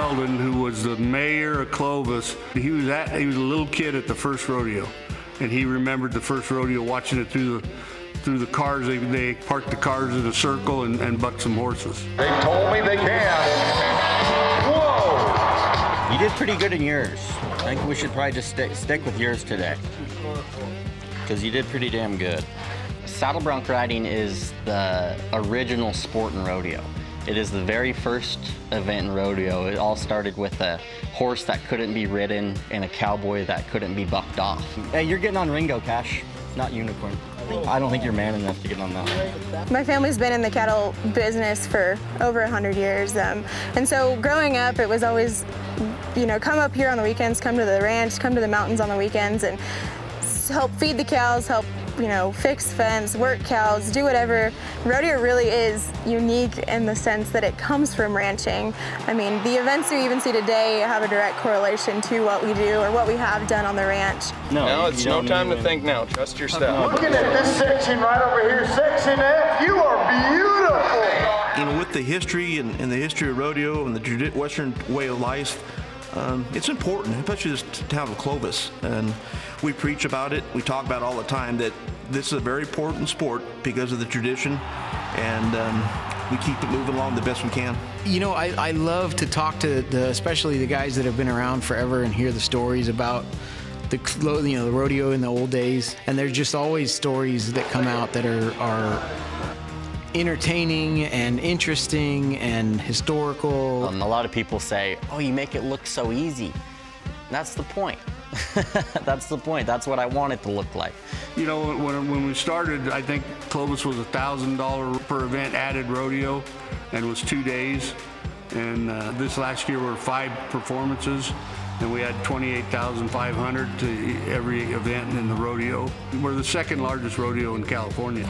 Sheldon, who was the mayor of Clovis. He was a little kid at the first rodeo, and he remembered the first rodeo, watching it through the cars. They parked the cars in a circle and bucked some horses. They told me they can. Whoa! You did pretty good in yours. I think we should probably just stick with yours today, because you did pretty damn good. Saddle bronc riding is the original sport in rodeo. It is the very first event in rodeo. It all started with a horse that couldn't be ridden and a cowboy that couldn't be bucked off. Hey, you're getting on Ringo, Cash, not Unicorn. I don't think you're man enough to get on that. My family's been in the cattle business for over 100 years. And so growing up, it was always, come up here on the weekends, come to the ranch, come to the mountains on the weekends, and help feed the cows, help fix fence, work cows, do whatever. Rodeo really is unique in the sense that it comes from ranching. I mean, the events we even see today have a direct correlation to what we do or what we have done on the ranch. No, it's no time to think now. Trust your step. Looking at this section right over here, Section F, you are beautiful. With the history and the history of rodeo and the Western way of life, it's important, especially this town of Clovis. And we preach about it, we talk about it all the time, that this is a very important sport because of the tradition, and we keep it moving along the best we can. I love to talk to especially the guys that have been around forever and hear the stories about the rodeo in the old days. And there's just always stories that come out that are entertaining and interesting and historical. A lot of people say, oh, you make it look so easy. That's the point. That's the point. That's what I want it to look like. When we started, I think Clovis was $1,000 per event added rodeo, and it was 2 days. And this last year were 5 performances, and we had $28,500 to every event in the rodeo. We're the second largest rodeo in California.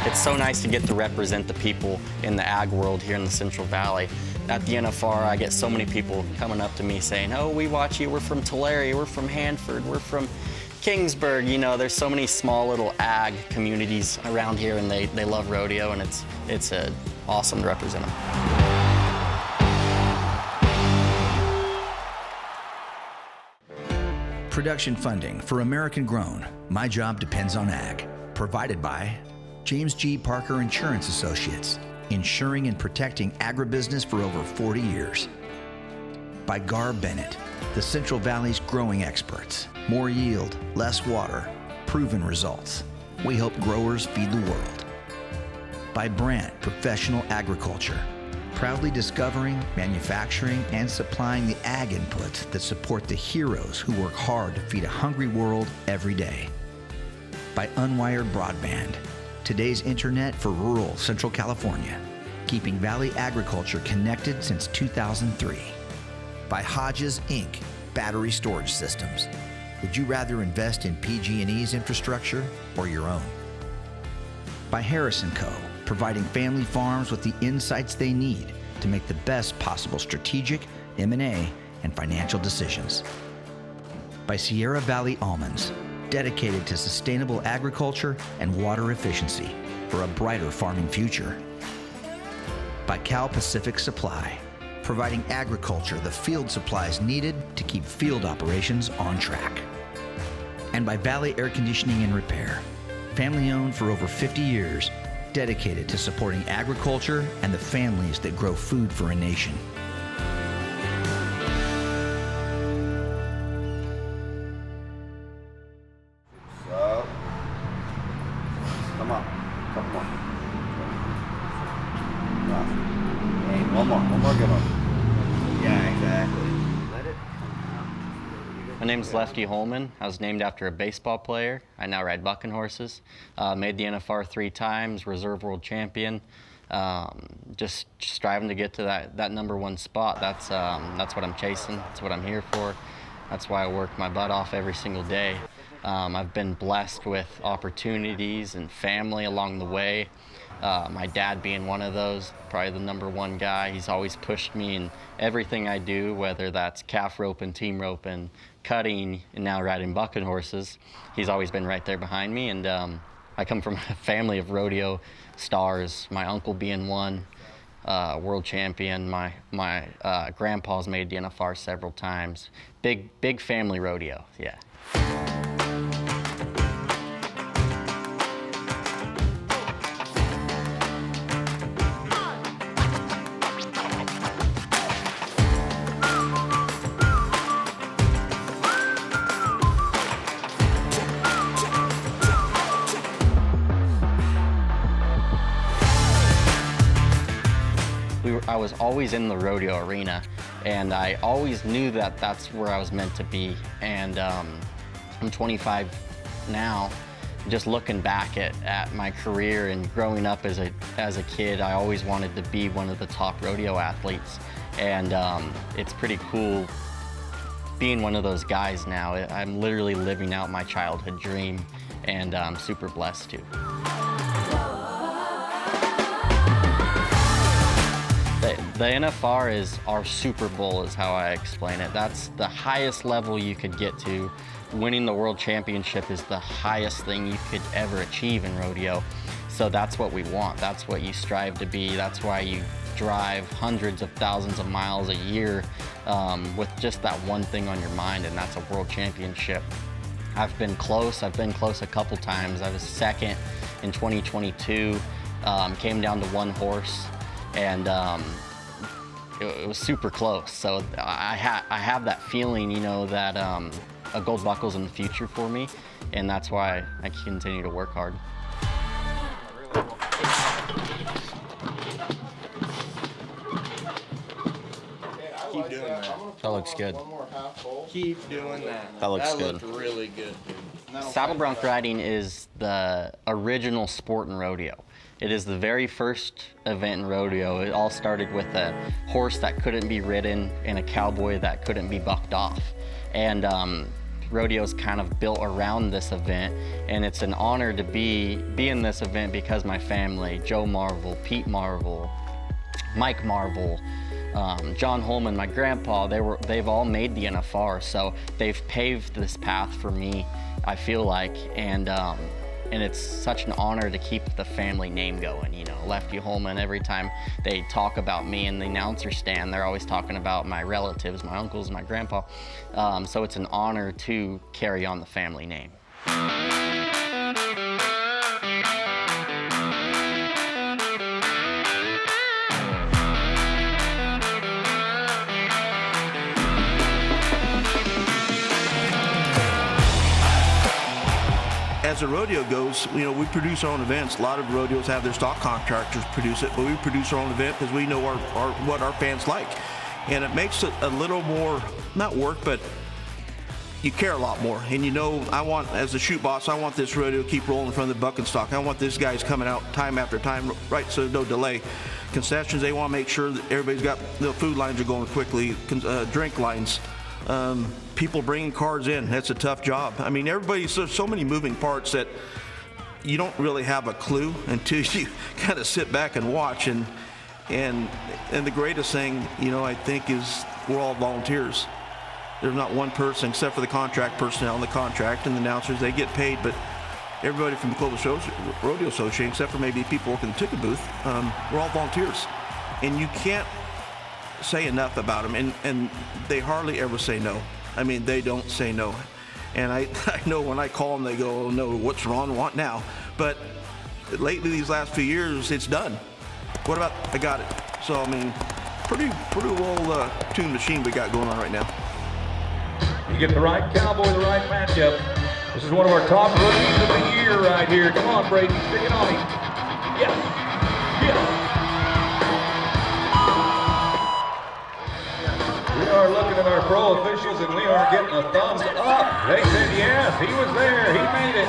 It's so nice to get to represent the people in the ag world here in the Central Valley. At the NFR, I get so many people coming up to me saying, oh, we watch you, we're from Tulare, we're from Hanford, we're from Kingsburg. There's so many small little ag communities around here, and they love rodeo, and it's awesome to represent them. Production funding for American Grown, My Job Depends on Ag. Provided by James G. Parker Insurance Associates, insuring and protecting agribusiness for over 40 years. By Gar Bennett, the Central Valley's growing experts. More yield, less water, proven results. We help growers feed the world. By Brandt Professional Agriculture, proudly discovering, manufacturing, and supplying the ag inputs that support the heroes who work hard to feed a hungry world every day. By Unwired Broadband, today's internet for rural Central California, keeping Valley agriculture connected since 2003. By Hodges, Inc., battery storage systems. Would you rather invest in PG&E's infrastructure or your own? By Harrison Co., providing family farms with the insights they need to make the best possible strategic, M&A, and financial decisions. By Sierra Valley Almonds, dedicated to sustainable agriculture and water efficiency for a brighter farming future. By Cal Pacific Supply, providing agriculture the field supplies needed to keep field operations on track. And by Valley Air Conditioning and Repair, family owned for over 50 years, dedicated to supporting agriculture and the families that grow food for a nation. Come on, couple more. Hey, one more good one. Yeah, exactly. Let it. My name's Lefty Holman. I was named after a baseball player. I now ride bucking horses. Made the NFR 3 times, reserve world champion. Just striving to get to that #1 spot. That's what I'm chasing. That's what I'm here for. That's why I work my butt off every single day. I've been blessed with opportunities and family along the way. My dad being one of those, probably the #1 guy. He's always pushed me in everything I do, whether that's calf roping, team roping, cutting, and now riding bucking horses. He's always been right there behind me, and I come from a family of rodeo stars, my uncle being one, world champion. My grandpa's made the NFR several times. Big family rodeo, yeah. I was always in the rodeo arena, and I always knew that that's where I was meant to be. And I'm 25 now. Just looking back at my career and growing up as a kid, I always wanted to be one of the top rodeo athletes. And it's pretty cool being one of those guys now. I'm literally living out my childhood dream, and I'm super blessed to. The NFR is our Super Bowl, is how I explain it. That's the highest level you could get to. Winning the world championship is the highest thing you could ever achieve in rodeo. So that's what we want. That's what you strive to be. That's why you drive hundreds of thousands of miles a year with just that one thing on your mind, and that's a world championship. I've been close a couple times. I was second in 2022, came down to one horse, and it was super close. So I have that feeling, you know, that a gold buckle's in the future for me, and that's why I continue to work hard. Keep doing that. That looks good. Keep doing that. That looks good. Looked really good, dude. Saddle bronc riding is the original sport in rodeo. It is the very first event in rodeo. It all started with a horse that couldn't be ridden and a cowboy that couldn't be bucked off. And rodeo's kind of built around this event, and it's an honor to be in this event because my family, Joe Marvel, Pete Marvel, Mike Marvel, John Holman, my grandpa, they've all made the NFR, so they've paved this path for me, I feel like, and it's such an honor to keep the family name going. You know, Lefty, Holman, every time they talk about me in the announcer stand, they're always talking about my relatives, my uncles, my grandpa. So it's an honor to carry on the family name. As the rodeo goes, you know, we produce our own events. A lot of rodeos have their stock contractors produce it, but we produce our own event because we know what our fans like. And it makes it a little more, not work, but you care a lot more. And you know, as the shoot boss, I want this rodeo to keep rolling in front of the bucking stock. I want this guy's coming out time after time, right, so there's no delay. Concessions, they want to make sure that everybody's got, the food lines are going quickly, drink lines. People bringing cars in, that's a tough job. I mean, there's so many moving parts that you don't really have a clue until you kind of sit back and watch. And the greatest thing, you know, I think is we're all volunteers. There's not one person except for the contract personnel and the contract and the announcers, they get paid, but everybody from the Clovis Rodeo Association, except for maybe people working the ticket booth, we're all volunteers. And you can't say enough about them, and they hardly ever say no. I mean, they don't say no. And I know when I call them, they go, oh no, what's wrong, what now? But lately, these last few years, it's done. What about, I got it. So, I mean, pretty well tuned machine we got going on right now. You get the right cowboy, the right matchup. This is one of our top rookies of the year right here. Come on, Brady, stick it on him. Yes, yes. We are looking at our pro officials and we are getting a thumbs up. They said yes, he was there, he made it.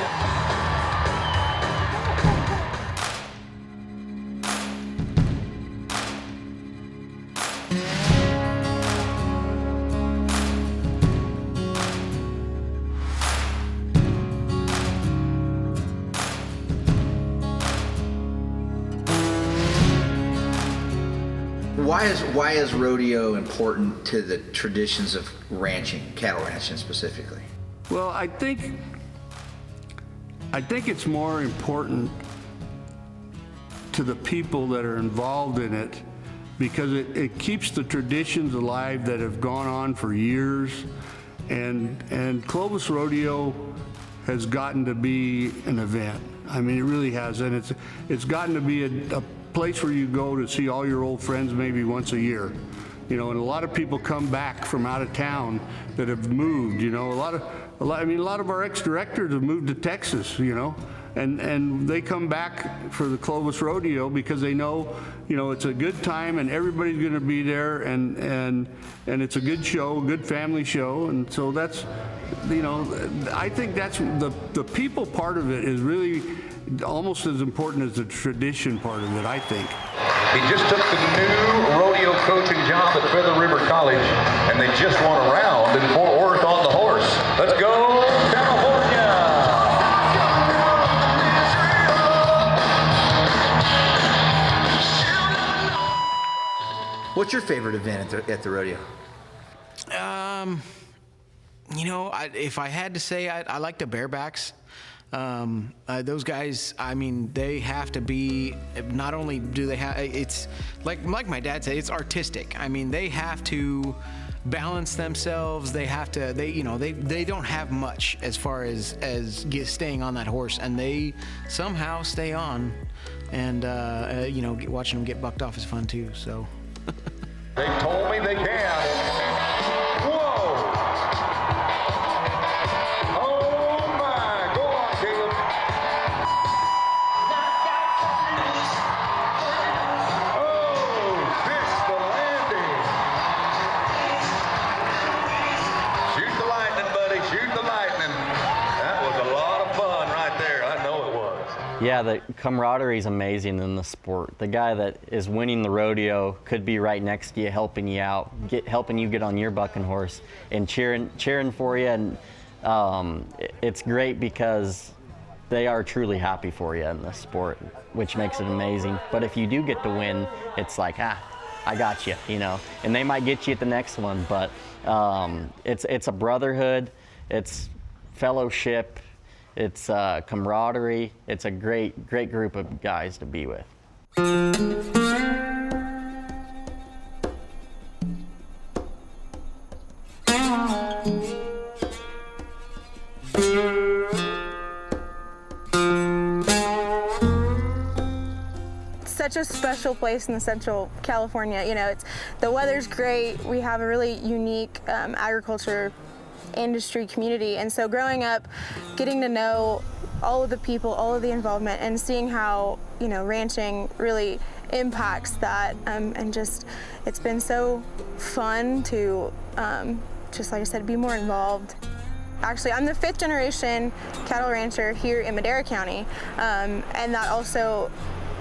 Why is rodeo important to the traditions of ranching, cattle ranching specifically? Well, I think it's more important to the people that are involved in it because it keeps the traditions alive that have gone on for years. And Clovis Rodeo has gotten to be an event. I mean, it really has, and it's gotten to be a place where you go to see all your old friends maybe once a year. You know, and a lot of people come back from out of town that have moved. You know, a lot of our ex-directors have moved to Texas. You know, and they come back for the Clovis Rodeo because they know, you know, it's a good time and everybody's going to be there, and it's a good show, a good family show, and so that's, you know, I think that's the people part of it is really almost as important as the tradition part of it, I think. He just took the new rodeo coaching job at Feather River College, and they just won a round in Fort Worth on the horse. Let's go, California! What's your favorite event at the rodeo? You know, if I had to say, I like the barebacks. Those guys, I mean, they have to be, not only do they have, it's like my dad said, it's artistic. I mean, they have to balance themselves. They have to, they don't have much as far as staying on that horse, and they somehow stay on. And, watching them get bucked off is fun too, so. They told me they can. Whoa! Oh my! Go on, Caleb. Oh, missed the landing. Shoot the lightning, buddy. Shoot the lightning. That was a lot of fun right there. I know it was. Yeah, the camaraderie is amazing in the sport. The guy that is winning the rodeo could be right next to you, helping you out, helping you get on your bucking horse and cheering for you. And it's great because they are truly happy for you in the sport, which makes it amazing. But if you do get to win, it's like, I got you, you know. And they might get you at the next one, but it's a brotherhood, it's fellowship. It's camaraderie. It's a great group of guys to be with. Such a special place in the Central California. You know, the weather's great. We have a really unique agriculture industry community, and so growing up, getting to know all of the people, all of the involvement, and seeing how, you know, ranching really impacts that, and just, it's been so fun to just, like I said, be more involved. Actually, I'm the 5th generation cattle rancher here in Madera County, and that also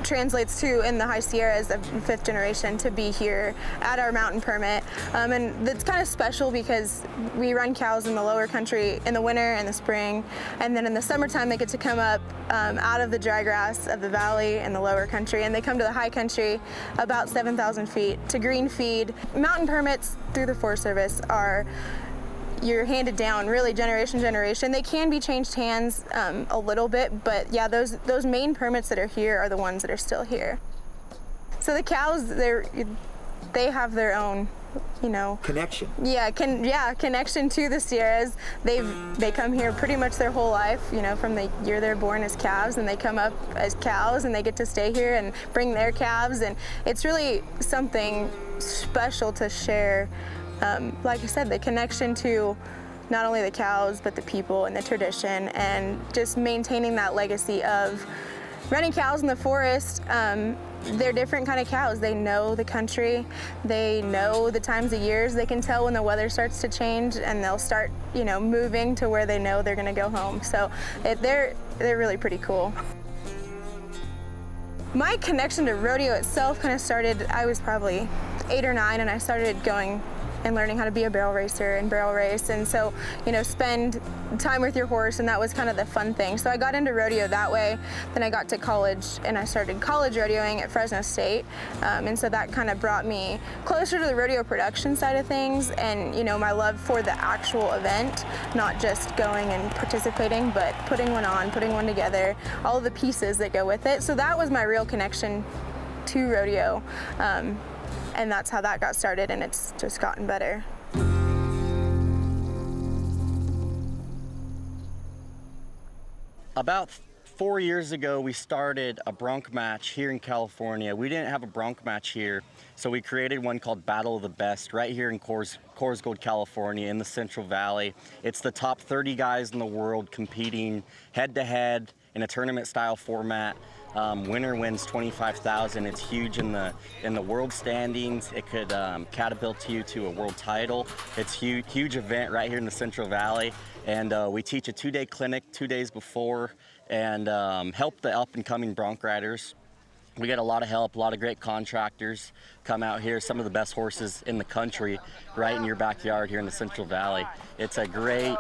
translates to, in the High Sierras, of 5th generation, to be here at our mountain permit. And it's kind of special because we run cows in the lower country in the winter and the spring, and then in the summertime they get to come up out of the dry grass of the valley in the lower country, and they come to the high country about 7,000 feet to green feed. Mountain permits through the Forest Service you're handed down really generation to generation. They can be changed hands a little bit, but yeah, those main permits that are here are the ones that are still here. So the cows, they have their own, you know, connection. Yeah, connection to the Sierras. They come here pretty much their whole life, you know, from the year they're born as calves, and they come up as cows, and they get to stay here and bring their calves, and it's really something special to share. Like I said, the connection to not only the cows, but the people and the tradition, and just maintaining that legacy of running cows in the forest. They're different kind of cows. They know the country, they know the times of years, they can tell when the weather starts to change, and they'll start, you know, moving to where they know they're gonna go home. So they're really pretty cool. My connection to rodeo itself kind of started, I was probably 8 or 9, and I started going and learning how to be a barrel racer and barrel race, and so, you know, spend time with your horse, and that was kind of the fun thing. So I got into rodeo that way. Then I got to college, and I started college rodeoing at Fresno State, and so that kind of brought me closer to the rodeo production side of things, and, you know, my love for the actual event, not just going and participating, but putting one on, putting one together, all of the pieces that go with it. So that was my real connection to rodeo. And that's how that got started, and it's just gotten better. About 4 years ago, we started a bronc match here in California. We didn't have a bronc match here, so we created one called Battle of the Best right here in Coors, California in the Central Valley. It's the top 30 guys in the world competing head-to-head in a tournament-style format. Winner wins $25,000. It's huge in the world standings. It could catapult you to a world title. It's a huge event right here in the Central Valley. And we teach a 2-day clinic 2 days before and help the up-and-coming bronc riders. We get a lot of help, a lot of great contractors come out here, some of the best horses in the country right in your backyard here in the Central Valley. It's a great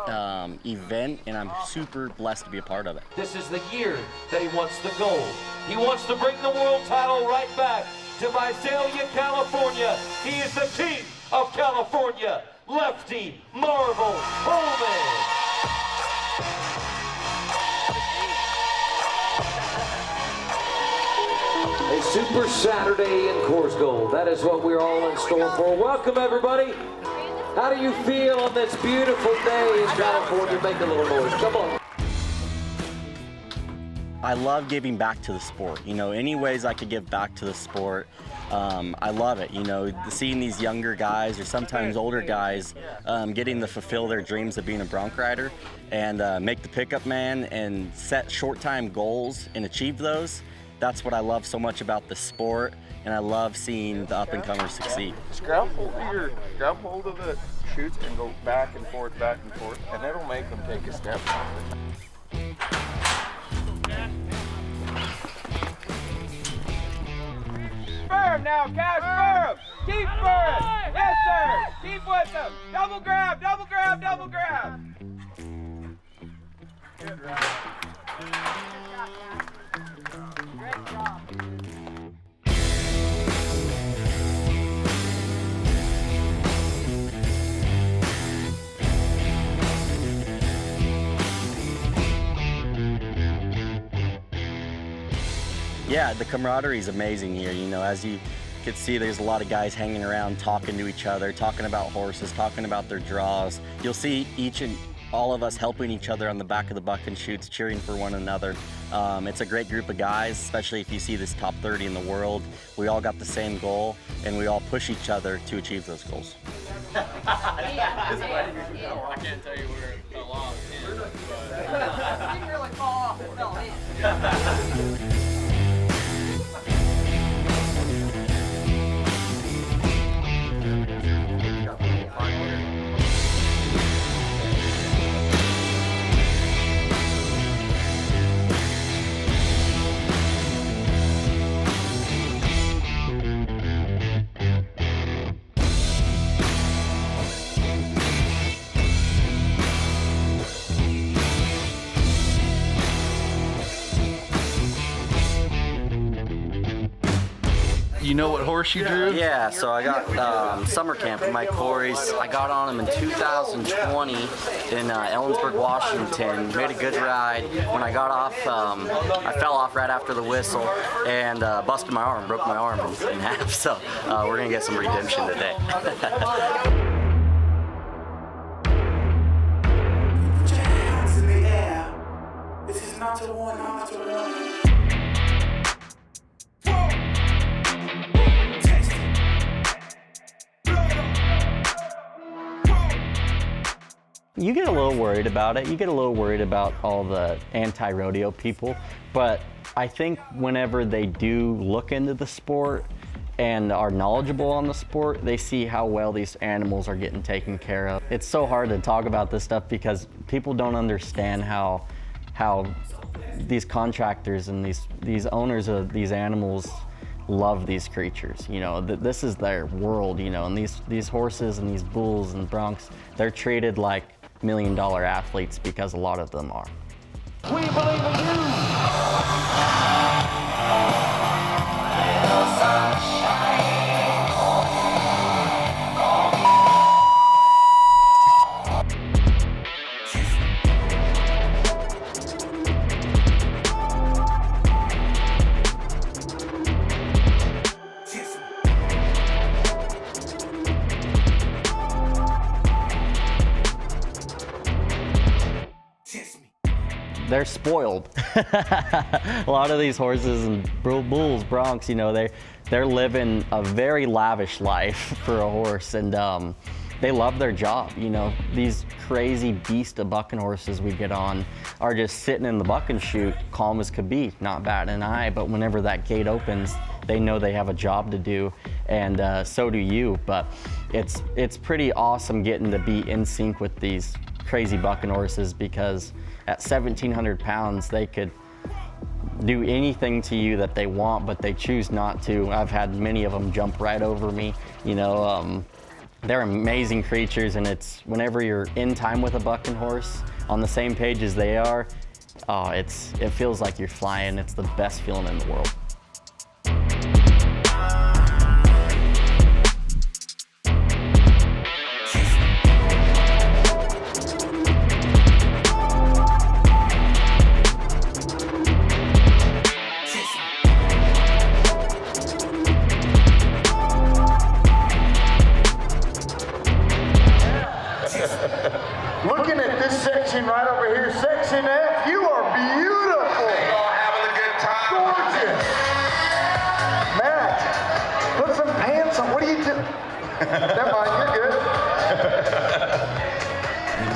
event, and I'm super blessed to be a part of it. This is the year that he wants the gold. He wants to bring the world title right back to Visalia, California. He is the king of California, Lefty Marvel Holman. A Super Saturday in Coors Gold. That is what we're all in store for. Welcome, everybody. How do you feel on this beautiful day in California? Make a little noise. Come on. I love giving back to the sport. You know, any ways I could give back to the sport, I love it. You know, seeing these younger guys or sometimes older guys getting to fulfill their dreams of being a bronc rider and make the pickup man and set short-time goals and achieve those. That's what I love so much about the sport, and I love seeing the up-and-comers succeed. Just grab hold of the chutes and go back and forth, and it'll make them take a step. Firm now, Cash, firm. Keep firm. Yes, sir. Keep with them. Double grab, double grab, double grab. Good ride. Great job. Yeah, the camaraderie is amazing here. You know, as you can see, there's a lot of guys hanging around, talking to each other, talking about horses, talking about their draws. You'll see each and all of us helping each other on the back of the buck and chutes, cheering for one another. It's a great group of guys, especially if you see this top 30 in the world. We all got the same goal, and we all push each other to achieve those goals. I can't tell you where it fell off. It didn't really fall off, it fell in. You know what horse you drew? Yeah, so I got summer camp in my Corys. I got on him in 2020 in Ellensburg, Washington. Made a good ride. When I got off, I fell off right after the whistle and busted my arm, broke my arm in half. So we're gonna get some redemption today. Put your hands in the air. This is not a warning, not a warning. You get a little worried about it. You get a little worried about all the anti-rodeo people, but I think whenever they do look into the sport and are knowledgeable on the sport, they see how well these animals are getting taken care of. It's so hard to talk about this stuff because people don't understand how these contractors and these owners of these animals love these creatures. You know, this is their world, you know, and these horses and these bulls and broncs, they're treated like $1 million athletes because a lot of them are. We believe in you. they're spoiled. A lot of these horses and bulls, broncs, you know, they're living a very lavish life for a horse, and they love their job. You know, these crazy beast of bucking horses we get on are just sitting in the bucking chute, calm as could be, not batting an eye, but whenever that gate opens, they know they have a job to do, and so do you. But it's pretty awesome getting to be in sync with these crazy bucking horses, because at 1,700 pounds, they could do anything to you that they want, but they choose not to. I've had many of them jump right over me, you know. They're amazing creatures, and it's whenever you're in time with a bucking horse on the same page as they are, it feels like you're flying. It's the best feeling in the world. Looking at this section right over here, Section F, you are beautiful. They all having a good time. Gorgeous. Matt, put some pants on. What are you doing? Never mind, you're good.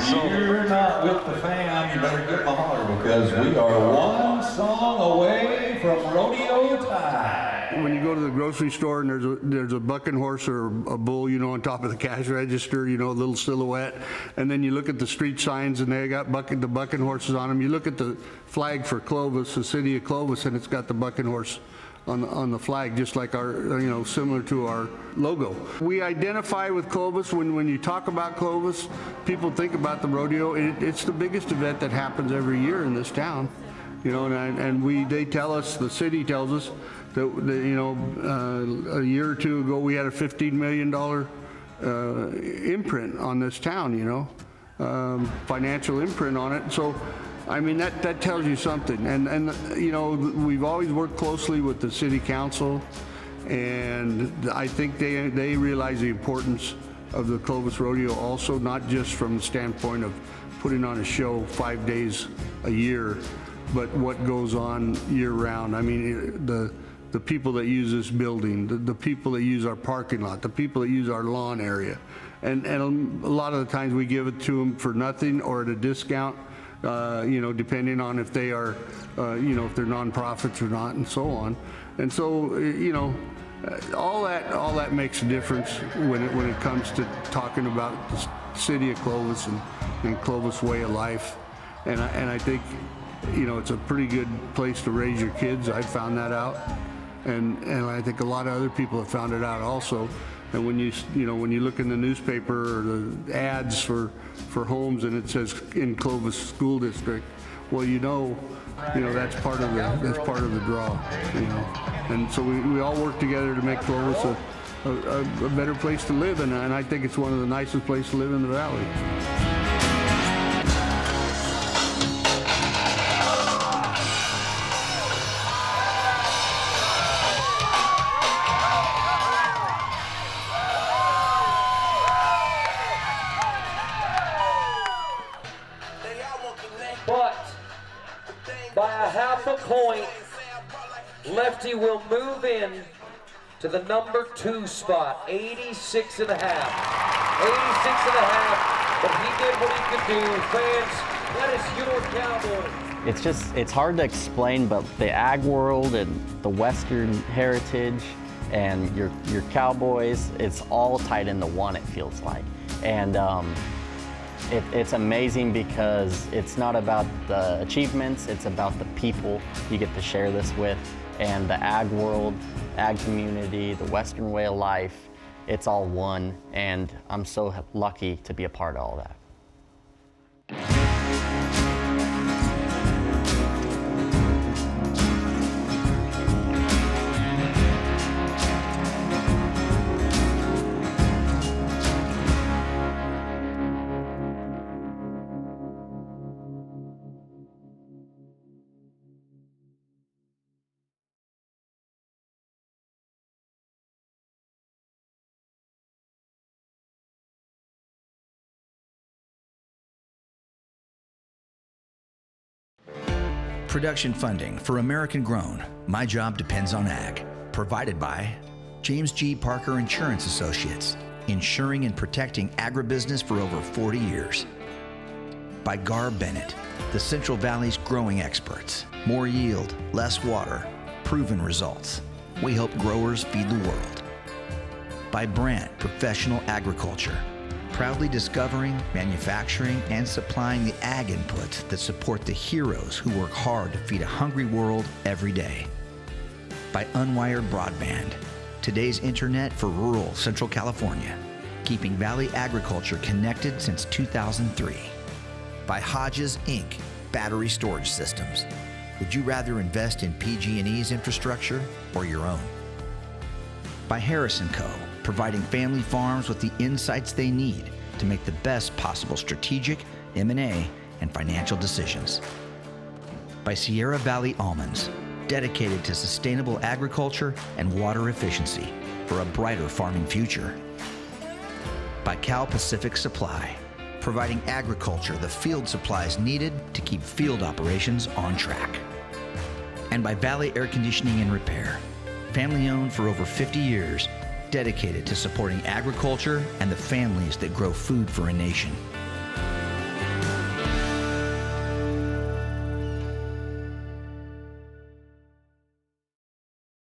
If you're not with the fam, you better get my holler, because we are one song away from rodeo time. When you go to the grocery store and there's a bucking horse or a bull, you know, on top of the cash register, you know, a little silhouette, and then you look at the street signs and they got the bucking horses on them. You look at the flag for Clovis, the city of Clovis, and it's got the bucking horse on the flag, just like our, you know, similar to our logo. We identify with Clovis. When you talk about Clovis, people think about the rodeo. It's the biggest event that happens every year in this town, you know, and they tell us, the city tells us that you know, a year or two ago we had a $15 million imprint on this town, you know, financial imprint on it. So I mean, that tells you something. And you know, we've always worked closely with the city council, and I think they realize the importance of the Clovis Rodeo also, not just from the standpoint of putting on a show 5 days a year, but what goes on year round. I mean, the people that use this building, the people that use our parking lot, the people that use our lawn area. And a lot of the times we give it to them for nothing or at a discount, you know, depending on if they are, you know, if they're nonprofits or not, and so on. And so, you know, all that makes a difference when it comes to talking about the city of Clovis and Clovis way of life. And I think, you know, it's a pretty good place to raise your kids. I found that out, and I think a lot of other people have found it out also. And when you look in the newspaper or the ads for homes and it says in Clovis School District, well, you know that's part of the draw, you know. And so we all work together to make Clovis a better place to live, and I think it's one of the nicest places to live in the valley. But by a half a point, Lefty will move in to the number 2 spot, 86 and a half. 86 and a half, but he did what he could do. Fans, that is your Cowboy. It's hard to explain, but the ag world and the Western heritage and your Cowboys, it's all tied into one, it feels like. And it's amazing because it's not about the achievements, it's about the people you get to share this with, and the ag world, ag community, the Western way of life, it's all one, and I'm so lucky to be a part of all that. Production funding for American Grown, My Job Depends on Ag. Provided by James G. Parker Insurance Associates, insuring and protecting agribusiness for over 40 years. By Gar Bennett, the Central Valley's growing experts. More yield, less water, proven results. We help growers feed the world. By Brandt Professional Agriculture, proudly discovering, manufacturing, and supplying the ag inputs that support the heroes who work hard to feed a hungry world every day. By Unwired Broadband, today's internet for rural Central California, keeping Valley agriculture connected since 2003. By Hodges Inc. Battery Storage Systems. Would you rather invest in PG&E's infrastructure or your own? By Harrison Co., providing family farms with the insights they need to make the best possible strategic, M&A, and financial decisions. By Sierra Valley Almonds, dedicated to sustainable agriculture and water efficiency for a brighter farming future. By Cal Pacific Supply, providing agriculture the field supplies needed to keep field operations on track. And by Valley Air Conditioning and Repair, family owned for over 50 years, dedicated to supporting agriculture and the families that grow food for a nation.